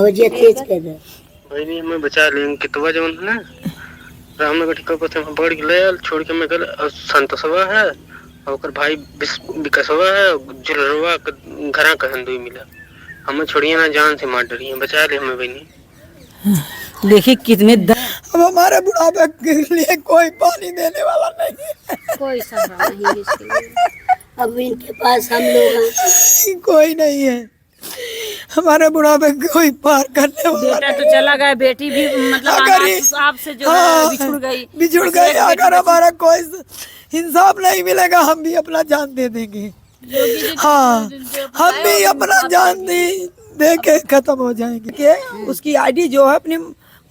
हवजिया तेज कर दे भाई नहीं हमें बचा लेंगे कितवा जवन है ना रामनगर ठिका पर हम पड़ गए छोड़ के मैं गल संतोषवा है और ओकर भाई विकासवा है जुलरवा घरा कहन दुई मिला हमें छोड़िए ना जान से मार डरिए बचा ले हमें बहनी। देखिए कितने अब हमारे बुढ़ापे के लिए कोई पानी देने वाला नहीं है, कोई सहारा नहीं इसके लिए। अब इनके पास हम लोग हैं। कोई नहीं है हमारे बुढ़ापे कोई पार करने वाला। बेटा तो चला गया, बेटी भी मतलब आपसे जो है बिछुड़ गई। अगर हमारा कोई इंसाफ नहीं मिलेगा हम भी अपना जान दे देंगे। हाँ हम भी अपना जान दे के खत्म हो जाएंगे। के उसकी आईडी जो है अपने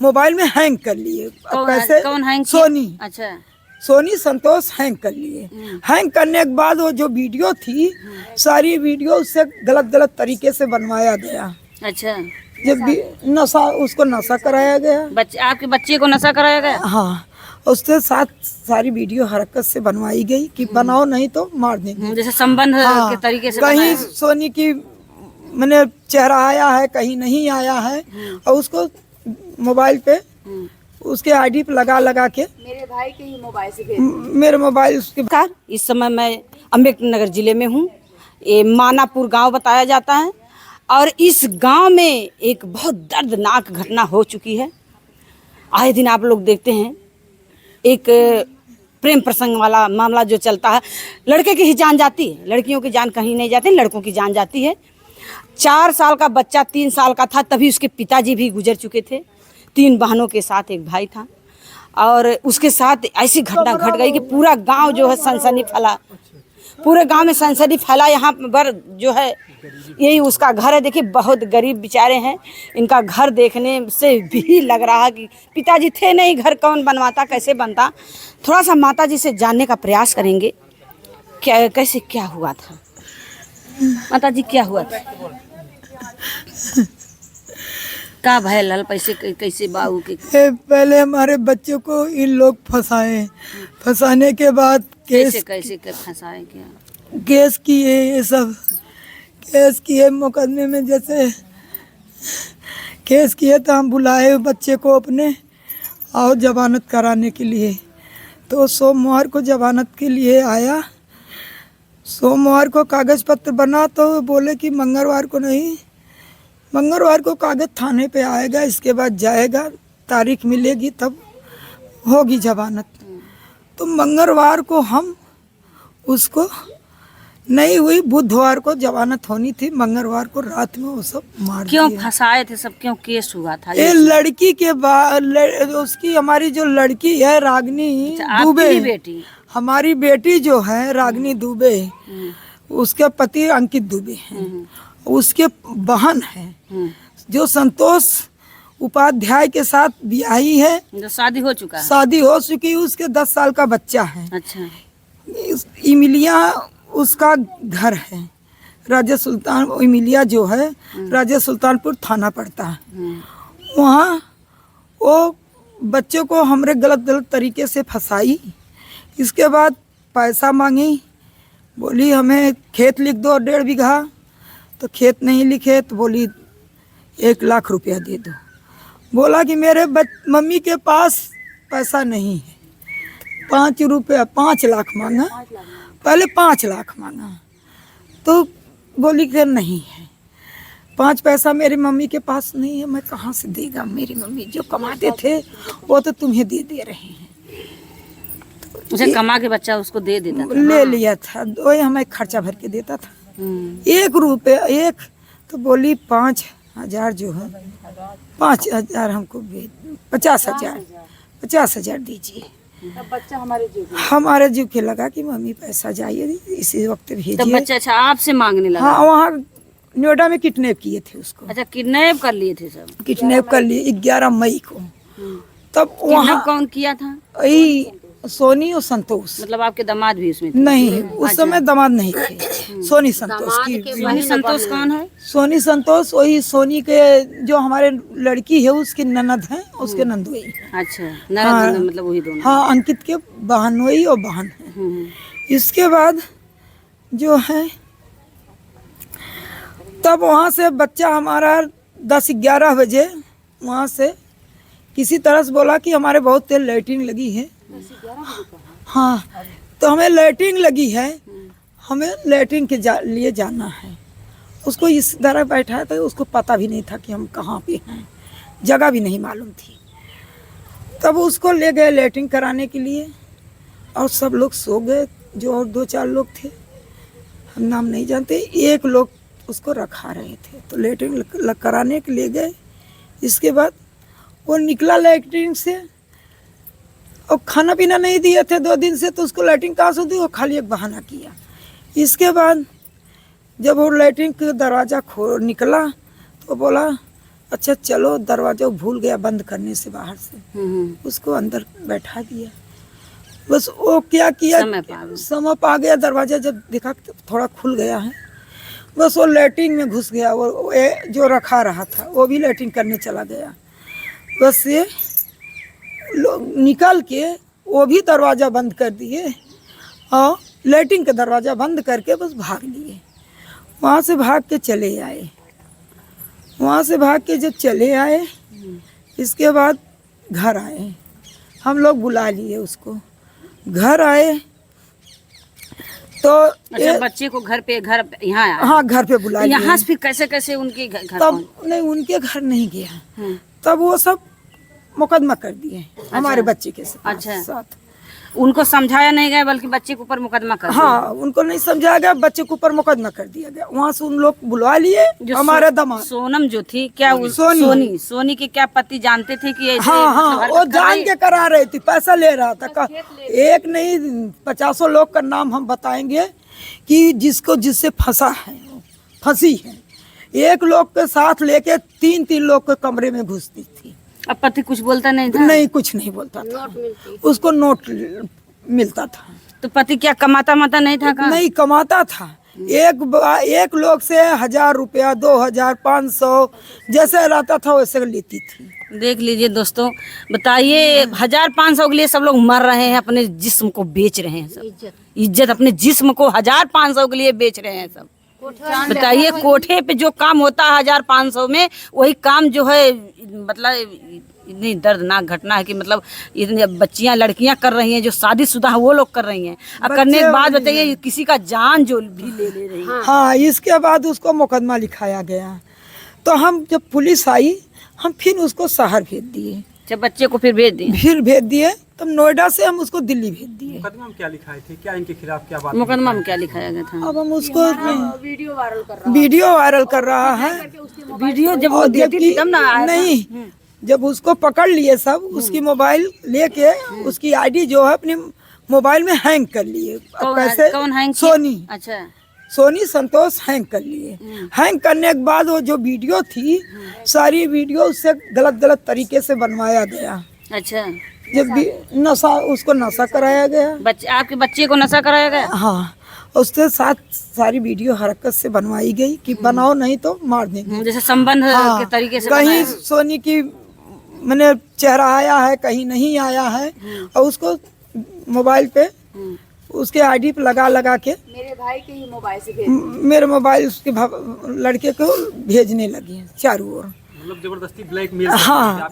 मोबाइल में हैंग कर लिए। कैसे? कौन हैंग? सोनी। अच्छा सोनी संतोष हैंग कर लिए। हैंग करने के बाद वो जो वीडियो थी सारी वीडियो उससे गलत गलत तरीके से बनवाया गया। अच्छा जब भी नशा उसको नशा कराया गया। आपके बच्चे को नशा कराया गया? हाँ उसके साथ सारी वीडियो हरकत से बनवाई गई कि बनाओ नहीं तो मार देंगे। जैसे संबंध के तरीके से कहीं सोनी की मैंने चेहरा आया है कहीं नहीं आया है और उसको मोबाइल पे उसके आईडी पे लगा के मेरे भाई के ही मोबाइल से मेरे मोबाइल उसके। इस समय मैं अम्बेडकर जिले में हूँ। ये मानापुर गांव बताया जाता है और इस गांव में एक बहुत दर्दनाक घटना हो चुकी है। आए दिन आप लोग देखते हैं एक प्रेम प्रसंग वाला मामला जो चलता है, लड़के की ही जान जाती है, लड़कियों की जान कहीं नहीं जाती, लड़कों की जान जाती है। 4 साल का बच्चा 3 साल का था तभी उसके पिताजी भी गुजर चुके थे। 3 बहनों के साथ एक भाई था और उसके साथ ऐसी घटना घट गई कि पूरा गांव जो है सनसनी फैला। पूरे गांव में सनसनी फैला। यहाँ पर जो है यही उसका घर है। देखिए बहुत गरीब बेचारे हैं, इनका घर देखने से भी लग रहा है कि पिताजी थे नहीं, घर कौन बनवाता, कैसे बनता। थोड़ा सा माता जी से जानने का प्रयास करेंगे क्या कैसे क्या हुआ था। माता जी क्या हुआ था? का भय लाल पैसे कैसे बाबू के? पहले हमारे बच्चों को इन लोग फंसाने के बाद कैसे फंसाए क्या? केस किए, ये सब केस किए मुकदमे में। जैसे केस किए तो हम बुलाए बच्चे को अपने और जमानत कराने के लिए। तो सोमवार को जमानत के लिए आया। सोमवार को कागज़ पत्र बना तो बोले कि मंगलवार को नहीं, मंगलवार को कागज़ थाने पे आएगा, इसके बाद जाएगा, तारीख मिलेगी तब होगी जमानत। तो मंगलवार को हम उसको नहीं हुई, बुधवार को जमानत होनी थी, मंगलवार को रात में वो सब मार क्यों फंसाए थे सब? क्यों केस हुआ था? ये लड़की के बाद उसकी हमारी जो लड़की है रागनी दुबे, बेटी हमारी बेटी जो है रागनी दुबे, उसके पति अंकित दुबे हैं, उसके बहन है जो संतोष उपाध्याय के साथ ब्याही है, जो शादी हो चुका है। शादी हो चुकी, उसके 10 साल का बच्चा है। अच्छा इमिलिया उसका घर है, राजा सुल्तान। इमिलिया जो है राजा सुल्तानपुर थाना पड़ता है। वहाँ वो बच्चों को हमरे गलत तरीके से फंसाई। इसके बाद पैसा मांगी, बोली हमें खेत लिख दो 1.5 बीघा। तो खेत नहीं लिखे तो बोली 1 लाख रुपया दे दो। बोला कि मेरे मम्मी के पास पैसा नहीं है। 5 लाख मांगा, पहले 5 लाख मांगा तो बोली कि नहीं है, 5 पैसा मेरी मम्मी के पास नहीं है, मैं कहाँ से देगा। मेरी मम्मी जो कमाते थे वो तो तुम्हें दे रहे हैं। उसे कमा के बच्चा उसको दे देता था। ले लिया था, वही हमें खर्चा भर के देता था। 1 रुपया एक। तो बोली 5,000 जो है 5,000 हमको 50,000 दीजिए। बच्चा हमारे जीव के लगा कि मम्मी पैसा चाहिए, इसी वक्त भेजिए। तो बच्चा अच्छा आपसे मांगने लगा? हाँ वहाँ नोएडा में किडनैप किए थे उसको। अच्छा किडनैप कर लिए थे सब? किडनैप कर लिए 11 मई को। तब वहाँ कौन किया था? यही सोनी और संतोष। मतलब आपके दामाद भी उसमें थे? नहीं उस समय दामाद नहीं थे। सोनी संतोष की। सोनी संतोष कौन है? सोनी संतोष वही सोनी के जो हमारे लड़की है उसकी ननद है, उसके नंदोई। अच्छा ननद मतलब वही दोनों। हाँ अंकित के बहनोई और बहन है। इसके बाद जो है तब वहाँ से बच्चा हमारा 10-11 बजे वहाँ से किसी तरह से बोला कि हमारे बहुत तेज लाइटिंग लगी है। हाँ, तो हमें लाइटिंग लगी है, हमें लाइटिंग के लिए जाना है। उसको इस तरह बैठा था, उसको पता भी नहीं था कि हम कहाँ पे हैं, जगह भी नहीं मालूम थी। तब उसको ले गए लाइटिंग कराने के लिए और सब लोग सो गए, जो और 2-4 लोग थे, हम नाम नहीं जानते। एक लोग उसको रखा रहे थे, तो लाइटिंग कराने के लिए गए। इसके बाद वो निकला लाइटिंग से और खाना पीना नहीं दिए थे 2 दिन से, तो उसको लाइटिंग कहाँ से दी, वो खाली एक बहाना किया। इसके बाद जब वो लाइटिंग का दरवाज़ा निकला तो बोला अच्छा चलो, दरवाज़ा भूल गया बंद करने से बाहर से, उसको अंदर बैठा दिया। बस वो क्या किया, समय पा गया, दरवाज़ा जब देखा थोड़ा खुल गया है, बस वो लैट्रिन में घुस गया। वो जो रखा रहा था वो भी लैट्रिन करने चला गया। बस ये निकल के वो भी दरवाज़ा बंद कर दिए और लैट्रिन का दरवाज़ा बंद करके बस भाग लिए। वहाँ से भाग के चले आए। वहाँ से भाग के जब चले आए, इसके बाद घर आए, हम लोग बुला लिए उसको। घर आए तो अच्छा, बच्चे को घर यहाँ आया? हाँ, घर पे बुला लिया। यहाँ से फिर कैसे उनके घर तब नहीं, उनके घर नहीं गया। तब वो सब मुकदमा कर दिए हमारे बच्चे के साथ। अच्छा, उनको समझाया नहीं गया बल्कि बच्चे के ऊपर मुकदमा कर दिया? हाँ, उनको नहीं समझाया गया, बच्चे के ऊपर मुकदमा कर दिया गया। वहाँ से उन लोग बुलवा लिए हमारे दामाद। सोनम जो थी, क्या सोनी के क्या पति जानते थे कि ऐसे? हाँ, वो जान के करा रही थी, पैसा ले रहा था। एक नहीं 50 लोग का नाम हम बताएंगे कि जिससे फंसी है। एक लोग के साथ लेके 3-3 लोग के कमरे में घुसती थी। अब पति कुछ बोलता नहीं था? नहीं, कुछ नहीं बोलता था। उसको नोट मिलता था। तो पति क्या कमाता नहीं था? नहीं कमाता था। एक लोग से 1000 रुपया, 2000, 500 जैसे रहता था वैसे लेती थी। देख लीजिए दोस्तों, बताइए 1500 के लिए सब लोग मर रहे हैं, अपने जिस्म को बेच रहे हैं सब। इज्जत अपने जिस्म को 1500 के लिए बेच रहे हैं सब। बताइए, कोठे पे जो काम होता है 1500 में, वही काम जो है, मतलब इतनी दर्दनाक घटना है कि मतलब इतनी बच्चियां, लड़कियां कर रही हैं, जो शादीशुदा है वो लोग कर रही हैं। और करने के बाद बताइए किसी का जान जो भी ले रही है। हाँ, इसके बाद उसको मुकदमा लिखाया गया। तो हम जब पुलिस आई, हम फिर उसको शहर भेज दिए। जब बच्चे को फिर भेज दिए, तब नोएडा से हम उसको दिल्ली भेज दिए। मुकदमा में क्या लिखाए थे, क्या इनके खिलाफ क्या बात? मुकदमा में क्या लिखाया गया था? अब हम उसको वीडियो वायरल कर रहा है। वीडियो जब वो देती थी तब ना आया? नहीं, जब उसको पकड़ लिए सब, उसकी मोबाइल लेके उसकी आईडी जो है अपने मोबाइल में हैंग कर लिए। कौन हैंग? सोनी। अच्छा, सोनी संतोष हैंग कर लिए। हैंग करने के बाद वो जो वीडियो थी, सारी वीडियो उससे गलत तरीके से बनवाया गया। अच्छा, जब भी उसको नशा कराया गया। आपके बच्चे को नशा कराया गया? हाँ, उसके साथ सारी वीडियो हरकत से बनवाई गई कि बनाओ नहीं तो मार देंगे। जैसे संबंध के तरीके से कहीं सोनी की मैंने चेहरा आया है, कहीं नहीं आया है, और उसको मोबाइल पे उसके आईडी पे लगा के मेरे भाई के ही मोबाइल से मेरे मोबाइल उसके लड़के को भेजने लगी चारों ओर। मतलब जबरदस्ती ब्लैकमेल। हाँ,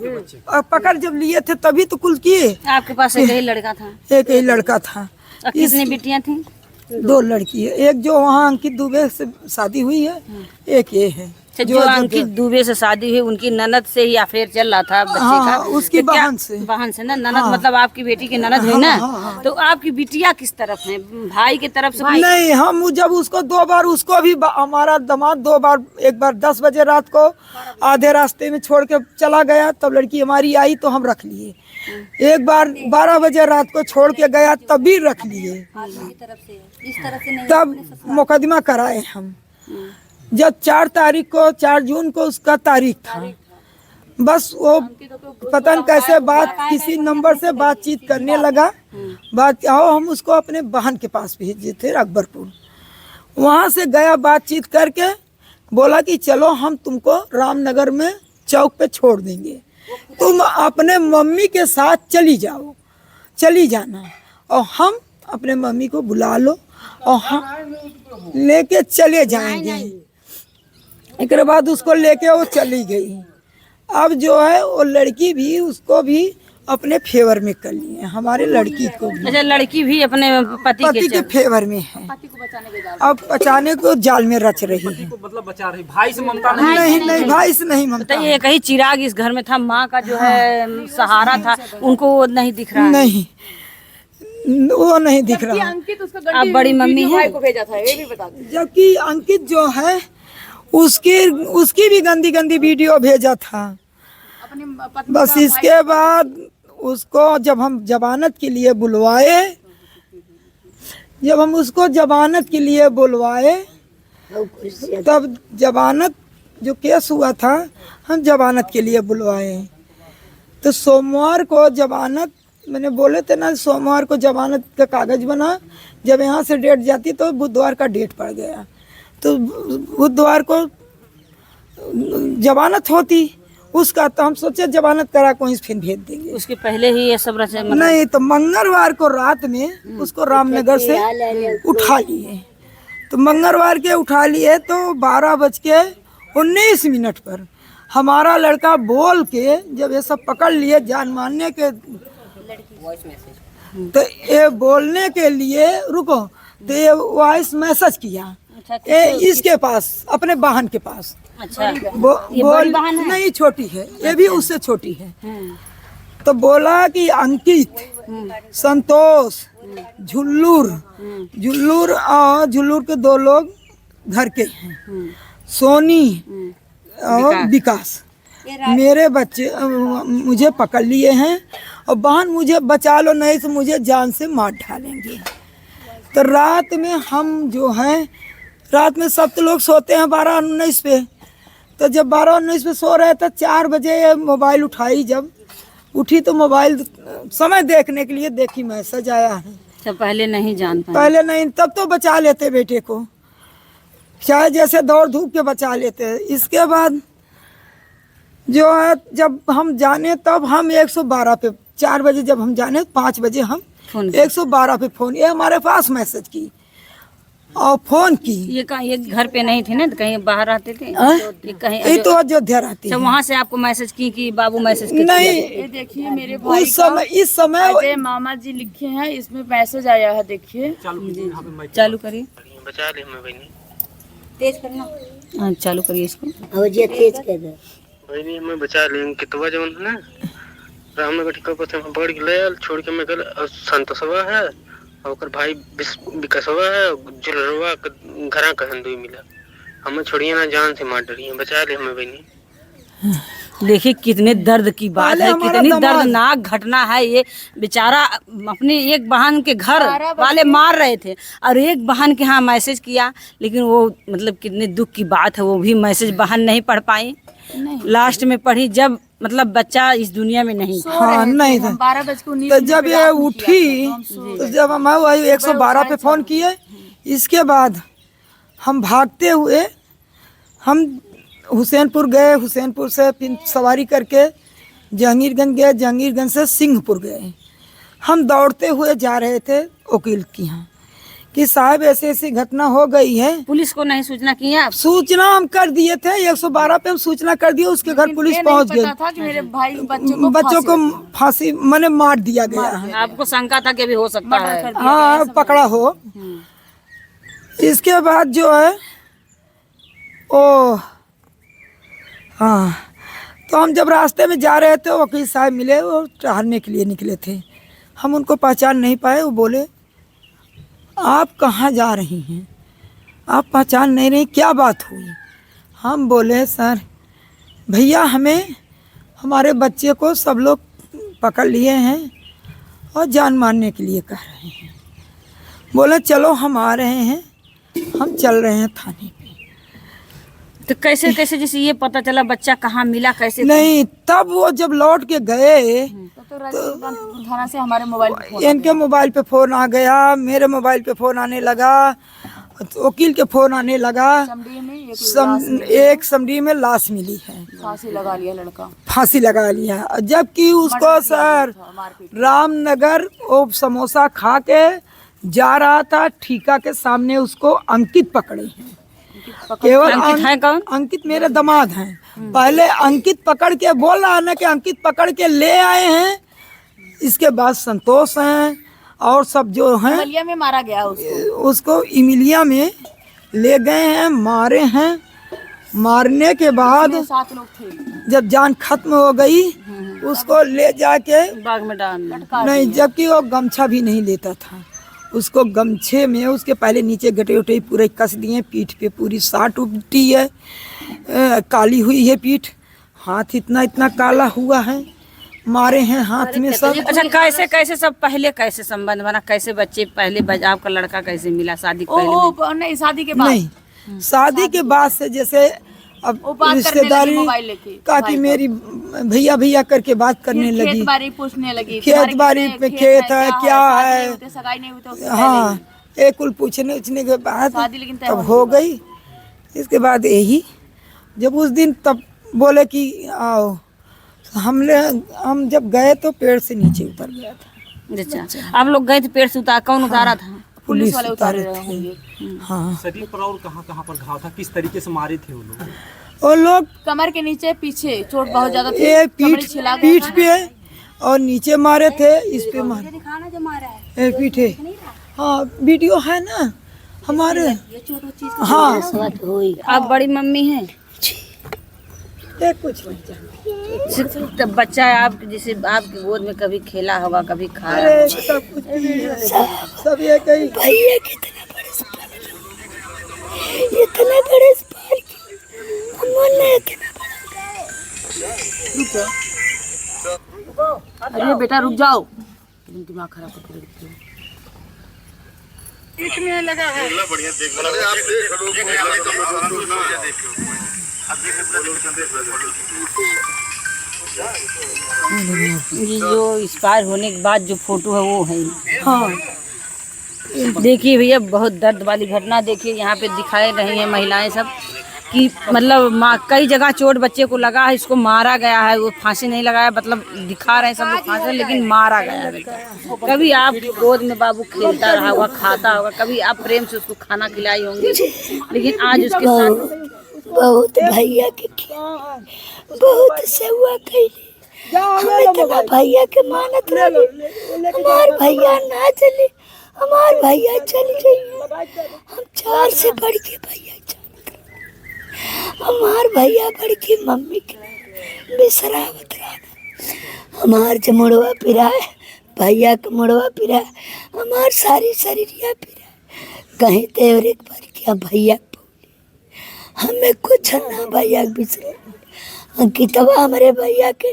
और पकड़ जब लिए थे तभी तो कुल किए। आपके पास एक ही लड़का था? एक ही लड़का था। कितनी बेटियां थी? 2 लड़की है। एक जो वहाँ अंकित दुबे से शादी हुई है, एक ये है जो अंकित दुबे से शादी हुई, उनकी ननद से ही अफेयर चल रहा था बच्चे का? उसकी बहन से ना ननद। मतलब आपकी बेटी की ननद हुई ना? तो आपकी बिटिया किस तरफ है, भाई की तरफ से? नहीं, हम जब उसको 2 बार, उसको भी हमारा दामाद 2 बार, एक बार 10 बजे रात को आधे रास्ते में छोड़ के चला गया, तब लड़की हमारी आई तो हम रख लिए। एक बार 12 बजे रात को छोड़ के गया, तब भी रख लिए। तब मुकदमा कराए हम। जब 4 जून को उसका तारीख था, बस वो पता नहीं कैसे किसी नंबर से बातचीत करने लगा। हम उसको अपने बहन के पास भेजे थे अकबरपुर। वहाँ से गया, बातचीत करके बोला कि चलो हम तुमको रामनगर में चौक पे छोड़ देंगे, तुम अपने मम्मी के साथ चली जाना, और हम अपने मम्मी को बुला लो और हम लेके चले जाएंगे। एक बाद उसको लेके वो चली गई। अब जो है वो लड़की भी उसको भी अपने फेवर में कर लिए, हमारे लड़की को भी। अच्छा, लड़की भी अपने पति के फेवर में है। अब बचाने को जाल में रच रही है। मतलब बचा रही, भाई से ममता नहीं भाई से नहीं ममता। तो ये कहीं चिराग इस घर में था, माँ का जो है सहारा था, उनको वो नहीं दिख रहा है। नहीं, वो नहीं दिख रहा। अंकित उसका आप बड़ी मम्मी वीडियो हैं। भाई को भेजा था, ये भी बता दो। जबकि अंकित जो है उसकी भी गंदी गंदी वीडियो भेजा था। अपने पत्नी बस का इसके बाद उसको जब हम जमानत के लिए बुलवाए, तब जमानत जो केस हुआ था हम जमानत के लिए बुलवाए। तो सोमवार को जमानत, मैंने बोले थे ना सोमवार को जमानत का कागज बना, जब यहाँ से डेट जाती तो बुधवार का डेट पड़ गया। तो बुधवार को जमानत होती उसका, तो हम सोचे जमानत करा को फिर भेज देंगे। उसके पहले ही ये सब रचे नहीं, तो मंगलवार को रात में उसको रामनगर से उठा लिए। तो मंगलवार के उठा लिए तो 12:19 पर हमारा लड़का बोल के जब ये सब पकड़ लिए जान मारने के, तो ये बोलने के लिए रुको, तो ये वॉइस मैसेज किया इसके पास, अपने बहन के पास। अच्छा, ये बड़ी बहन है? नहीं, छोटी है, ये भी उससे छोटी है। तो बोला कि अंकित, संतोष, झुल्लूर और झुल्लूर के 2 लोग घर के हैं, सोनी और विकास, मेरे बच्चे मुझे पकड़ लिए हैं और बहन मुझे बचा लो, नहीं तो मुझे जान से मार डालेंगे। तो रात में हम जो हैं, रात में सब तो लोग सोते हैं 12:19 पे, तो जब 12:19 पे सो रहे थे 4 बजे मोबाइल उठाई, जब उठी तो मोबाइल समय देखने के लिए देखी मैसेज आया है। अच्छा, पहले नहीं जान पाए। पहले नहीं, तब तो बचा लेते बेटे को, चाहे जैसे दौड़ धूप के बचा लेते। इसके बाद जो है जब हम जाने तब हम 112 पे, 4 बजे जब हम जाने 5 बजे हम 112 पे फोन, ये हमारे पास मैसेज की और फोन की। ये कहाँ, ये घर पे नहीं थे ना, तो कहीं बाहर रहते थे। ये कहीं ये तो अयोध्या रहती है। वहाँ से आपको मैसेज की कि बाबू मैसेज की? नहीं, ये देखिए मेरे भाई इस समय अजय मामा जी लिखे हैं, इसमें मैसेज आया है, देखिए। चालू करिए, बचा ली हमें बहनी। तेज करना। हाँ, चालू करिए इसको। अवजिया तेज कर दे। बहनी हमें बचा ली, कितवा जवन है ना रामनगर ठीक पर हम बढ़ गए, छोड़ के मैं गल संतोषवा है और ओकर भाई विकासवा है, जुलरवा घरा का हिंदू मिला। हमें छोड़िए ना, जान से मार डरिए, बचा ले हमें बहनी। देखिए कितने दर्द की बात है, कितनी दर्दनाक घटना है। ये बेचारा अपनी एक बहन के घर वाले मार रहे थे और एक बहन के यहाँ मैसेज किया, लेकिन वो मतलब कितने दुख की बात है, वो भी मैसेज बहन नहीं पढ़ पाई, लास्ट में पढ़ी जब मतलब बच्चा इस दुनिया में नहीं। हाँ, नहीं था। 12:19 तो जब ये उठी तो जब हम 112 पे फोन किए, इसके बाद हम भागते हुए हम हुसैनपुर गए, हुसैनपुर से फिर सवारी करके जहांगीरगंज गए, जहांगीरगंज से सिंहपुर गए। हम दौड़ते हुए जा रहे थे वकील के यहाँ कि साहब ऐसे ऐसी घटना हो गई है। पुलिस को नहीं सूचना की आप? सूचना हम कर दिए थे, 112 पे हम सूचना कर दिए, उसके घर पुलिस पहुंच गई। था कि मेरे भाई बच्चों को फांसी मैंने मार दिया गया है। आपको शंका था कि भी हो सकता है हाँ पकड़ा हो। इसके बाद जो है ओ हाँ, तो हम जब रास्ते में जा रहे थे वकील साहब मिले, वो टहलने के लिए निकले थे। हम उनको पहचान नहीं पाए। वो बोले आप कहाँ जा रही हैं, आप पहचान नहीं रही, क्या बात हुई? हम बोले सर भैया हमें हमारे बच्चे को सब लोग पकड़ लिए हैं और जान मारने के लिए कह रहे हैं। बोले चलो हम आ रहे हैं, हम चल रहे हैं थाने पे। तो कैसे कैसे जैसे ये पता चला बच्चा कहाँ मिला, कैसे? नहीं, तब वो जब लौट के गए तो थाना से हमारे मोबाइल पे इनके मोबाइल पे फ़ोन आ गया, मेरे मोबाइल पे फ़ोन आने लगा, वकील के फ़ोन आने लगा। एक समडी में लाश मिली है, फांसी लगा लिया लड़का, फांसी लगा लिया। जबकि उसको सर रामनगर वो समोसा खा के जा रहा था, ठीका के सामने उसको अंकित पकड़े हैं। केवल अंकित है कौन? अंकित मेरे दामाद हैं। पहले अंकित पकड़ के बोल रहा है ना कि अंकित पकड़ के ले आए हैं, इसके बाद संतोष हैं और सब जो हैं बलिया में मारा गया उसको इमिलिया में ले गए हैं, मारे हैं। मारने के बाद 7 लोग थे। जब जान खत्म हो गई उसको ले जाके बाग में डालना। नहीं, जबकि वो गमछा भी नहीं लेता था, उसको गमछे में उसके पहले नीचे गटे उटे पूरे कस दिए, पीठ पे पूरी साट उठी है, काली हुई है पीठ, हाथ इतना इतना काला हुआ है, मारे हैं हाथ में सब। अच्छा, कैसे कैसे सब पहले कैसे संबंध बना, कैसे बच्चे पहले आपका लड़का कैसे मिला शादी के पहले? नहीं, शादी के बाद नहीं, शादी के बाद से जैसे अब रिश्तेदारी का कि मेरी भैया भैया करके बात करने लगी, खेत बाड़ी पूछने लगी, खेत बाड़ी पे खेत है क्या है, सगाई नहीं हुई तो हाँ, एक कुल पूछने के बाद शादी लेकिन तब हो गई। इसके बाद यही जब उस दिन तब बोले कि आओ, हम जब गए तो पेड़ से नीचे उतर गया था। अच्छा, आप लोग गए थे पेड़ से उतार, कौन उतारा था? पुलिस वाले उतारे थे। हाँ, शरीर पर और कहाँ पर घाव था, किस तरीके से मारे थे वो लोग? वो लोग कमर के नीचे पीछे चोट बहुत ज्यादा थी, ये पीठ पे और नीचे मारे थे, इस पे मारे पीठे। हाँ, वीडियो है ना हमारे। हाँ, आप बड़ी मम्मी हैं? कुछ नहीं जानते। तब बच्चा है आप, जैसे आपकी गोद में कभी खेला होगा, कभी खाया अरे होगा। सब कुछ सब ये कहीं भैया कितना बड़े सपना, इतना बड़े सपना कितना बड़ा। अरे बेटा रुक जाओ, दिमाग खराब करके रखती हो। जो एक्सपायर होने के बाद जो फोटो है वो है। हाँ, देखिए भैया, बहुत दर्द वाली घटना देखिए यहाँ पे दिखाई रही है महिलाएं सब कि मतलब कई जगह चोट बच्चे को लगा है, इसको मारा गया है, वो फांसी नहीं लगाया, मतलब दिखा रहे हैं सब लोग फांसी, लेकिन मारा गया है। कभी आप गोद में बाबू खेलता रहा होगा, खाता होगा, कभी आप प्रेम से उसको खाना खिलाई होंगी, लेकिन आज उसके साथ बहुत भैया के बहुत सेवा कैली, हम इतना भैया के मानत रहे। हमार भैया ना चले, हमार भैया चल जाइए, हम 4 से बढ़ के भैया जानत रहे। हमार भैया बढ़ के मम्मी के बिसरावत रहा। हमार जमुड़वा पिरा, भैया का मुड़वा पिरा, हमार सारी शरीरिया पिरा, कहीं तेवर एक बार क्या भैया हमें कुछ ना भैया बिसरे। अंकितवा हमारे भैया के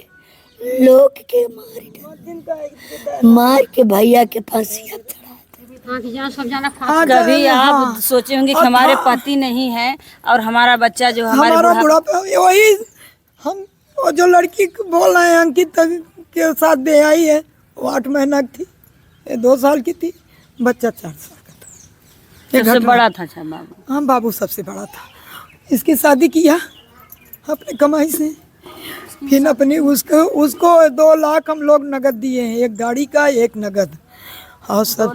लोग के मार के भैया के फांसी अब चढ़ा। कभी आप सोचे होंगे कि हमारे पति नहीं है और हमारा बच्चा जो हमारा बुढ़ापा, वही हम वो जो लड़की बोल रहे हैं अंकित के साथ ब्याही है, वो 8 महीना की थी, 2 साल की थी, बच्चा 4 साल का था। सबसे बड़ा था बाबू? हाँ, बाबू सबसे बड़ा था। इसकी शादी किया अपने कमाई से, फिर अपनी उसको 2 लाख हम लोग नगद दिए हैं, एक गाड़ी का, एक नगद, और सब।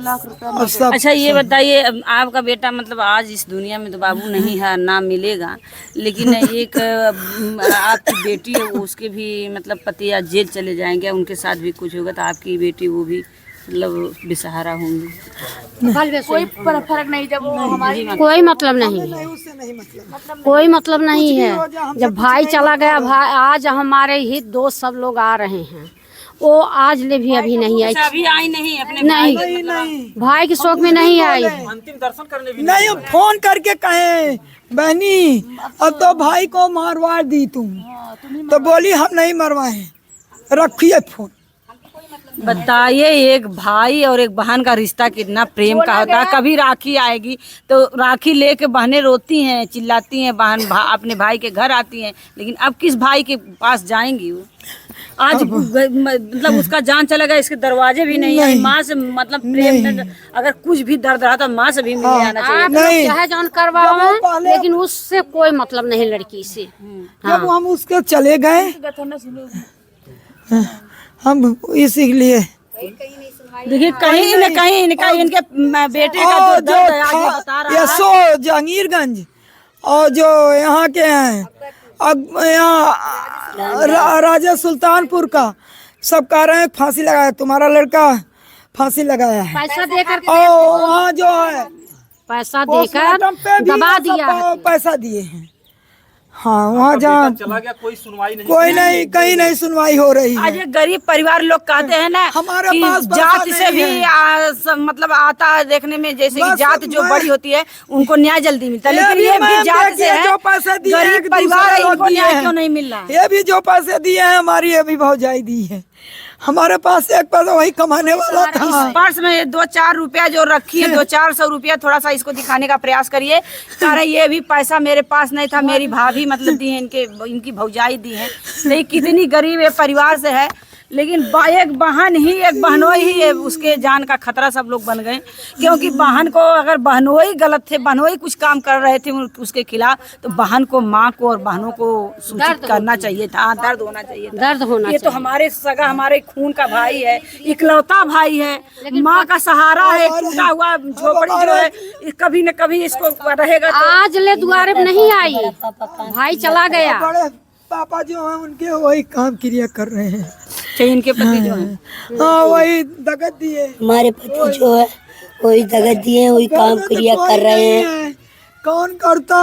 अच्छा, ये बताइए, आपका बेटा मतलब आज इस दुनिया में तो बाबू नहीं है, ना मिलेगा, लेकिन एक आपकी बेटी है, उसके भी मतलब पति आज जेल चले जाएंगे, उनके साथ भी कुछ होगा तो आपकी बेटी वो भी मतलब बेसहारा होंगी। कोई फर्क नहीं, जब वो हमारी कोई मतलब नहीं है, कोई मतलब नहीं है। जब भाई चला गया, भाई आज हमारे ही दोस्त सब लोग आ रहे हैं, वो आज ले भी अभी नहीं आई। अभी आई नहीं अपने नहीं, भाई के शौक में नहीं आई। अंतिम दर्शन करने भी नहीं, फोन करके कहे बहनी अब तो भाई को मारवा दी तुम, तो बोली हम नहीं मरवाए, रखिए फोन। बताइए, एक भाई और एक बहन का रिश्ता कितना प्रेम का होता है। कभी राखी आएगी तो राखी लेके बहनें रोती हैं, चिल्लाती हैं, बहन अपने भाई के घर आती हैं, लेकिन अब किस भाई के पास जाएंगी वो? आज मतलब उसका जान चला गया, इसके दरवाजे भी नहीं है। माँ से मतलब प्रेम, अगर कुछ भी दर्द रहा तो माँ से भी मिलने आना चाहिए। चाहे जान करवाओ, लेकिन उससे कोई मतलब नहीं लड़की से। जब हम उसके चले गए, हम इसीलिए देखिए कहीं न कहीं इनके बेटे का जो दर्द है आज ये बता रहा है। सो जहांगीरगंज और जो यहाँ के हैं अब यहाँ राजा सुल्तानपुर का सब कह रहे हैं फांसी लगाया, तुम्हारा लड़का फांसी लगाया है। पैसा देकर और वहाँ जो है पैसा पोस्टमार्टम पे देकर भी दबा सब दिया है। पैसा दिए हैं। हाँ वहाँ बेटा जहाँ चला गया, कोई सुनवाई नहीं। कोई नहीं, कहीं नहीं सुनवाई हो रही आज है। ये गरीब परिवार लोग कहते हैं ना हमारे कि पास पैसा जात से नहीं भी है। मतलब आता है देखने में, जैसे कि बस जात जो मैं- बड़ी होती है उनको न्याय जल्दी मिलता है, ये लेकिन भी ये मैं भी जात से देखिए है, जो पैसे दिए हैं, गरीब एक परिवार है, दूसरे लोग इनको दिए न्याय हैं। क्यों नहीं मिल रहा है? ये भी जो पैसे दिए हैं हमारी ये भी भौजाई दी है। हमारे पास एक पैसा वही कमाने वाला था। इस पर्स में 2-4 रुपया जो रखी है, 200-400 रुपया, थोड़ा सा इसको दिखाने का प्रयास करिए। कह रहे ये भी पैसा मेरे पास नहीं था, मेरी भाभी मतलब दी है, इनकी भौजाई दी है। तो ये कितनी गरीब है परिवार से है, लेकिन एक बहन ही, एक बहनोई ही है, उसके जान का खतरा सब लोग बन गए। क्योंकि बहन को अगर बहनोई गलत थे, बहनोई कुछ काम कर रहे थे उसके खिलाफ, तो बहन को, माँ को और बहनों को सूचित करना चाहिए था, दर्द होना चाहिए था। दर्द होना ये तो हमारे सगा, हमारे खून का भाई है, इकलौता भाई है, माँ का सहारा है, टूटा हुआ झोपड़ी जो है, कभी न कभी इसको रहेगा। तो आज ले दुआरे पे नहीं आई, भाई चला गया। बड़े पापा जो हैं उनके वही काम क्रिया कर रहे हैं। इनके पति जो है हाँ वही दगत दिए। हमारे पति जो है वही दगत दिए, वही काम क्रिया कर रहे हैं। कौन करता?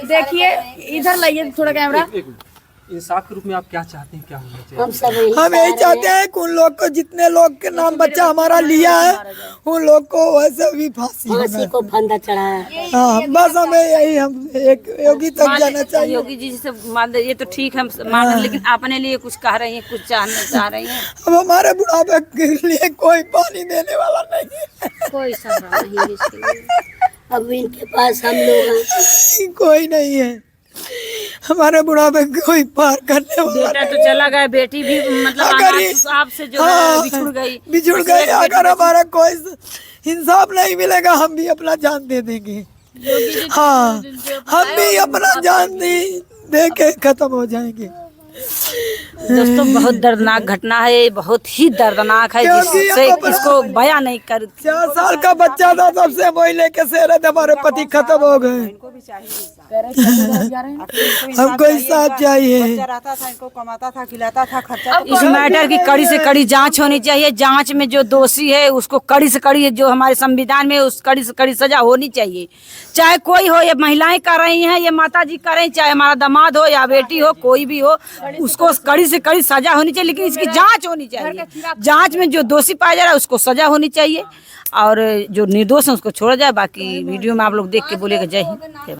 देखिए इधर लाइए थोड़ा कैमरा। एक मिनट, इंसाफ के रूप में आप क्या चाहते हैं, क्या होना चाहिए? हम सब यही हम यही चाहते हैं कि उन लोग को, जितने लोग के नाम बच्चा हमारा लिया है, उन लोग को वैसे भी फांसी फांसी होना। को फंदा चढ़ाया। हाँ बस हमें यही, हम एक योगी तक जाना चाहिए। योगी जी से मान लीजिए, ये तो ठीक है मान रहे, लेकिन अपने लिए कुछ कह रही हैं, कुछ चाहना चाह रही हैं। अब हमारे बुढ़ापे के लिए कोई पानी देने वाला नहीं है। कोई सहारा नहीं इसके लिए। अब इनके पास हम लोग हैं। कोई नहीं है हमारे बुढ़ापे कोई पार करने वाला। बेटा तो चला गया, बेटी भी मतलब अगर अनाथ आपसे जो है हाँ, बिछुड़ गई। बिछुड़ गई। अगर हमारा कोई इंसाफ नहीं मिलेगा, हम भी अपना जान दे देंगे। हाँ हम भी अपना जान दे के खत्म हो जाएंगे। दोस्तों बहुत दर्दनाक घटना है, बहुत ही दर्दनाक है, क्योंकि जिससे अपना- इसको बयां नहीं कर। 4 साल का बच्चा था, तब से वही लेके से रहे थे, हमारे पति खत्म हो गए। हमको इंसाफ चाहिए। रहता था, इनको कमाता था, खिलाता था, खर्चा। इस मैटर की कड़ी से कड़ी जांच होनी चाहिए। जांच में जो दोषी है उसको कड़ी से कड़ी, जो हमारे संविधान में उस कड़ी से कड़ी सजा होनी चाहिए। चाहे कोई हो, ये महिलाएं कर रही हैं, ये माता जी कर रही, चाहे हमारा दामाद हो या बेटी हो, कोई भी हो, उसको कड़ी से कड़ी सजा होनी चाहिए। लेकिन इसकी जांच होनी चाहिए। जांच में जो दोषी पाया जा रहा है उसको सजा होनी चाहिए, और जो निर्दोष है उसको छोड़ा जाए। बाकी वीडियो में आप लोग देख के बोलेगा जय हिंद।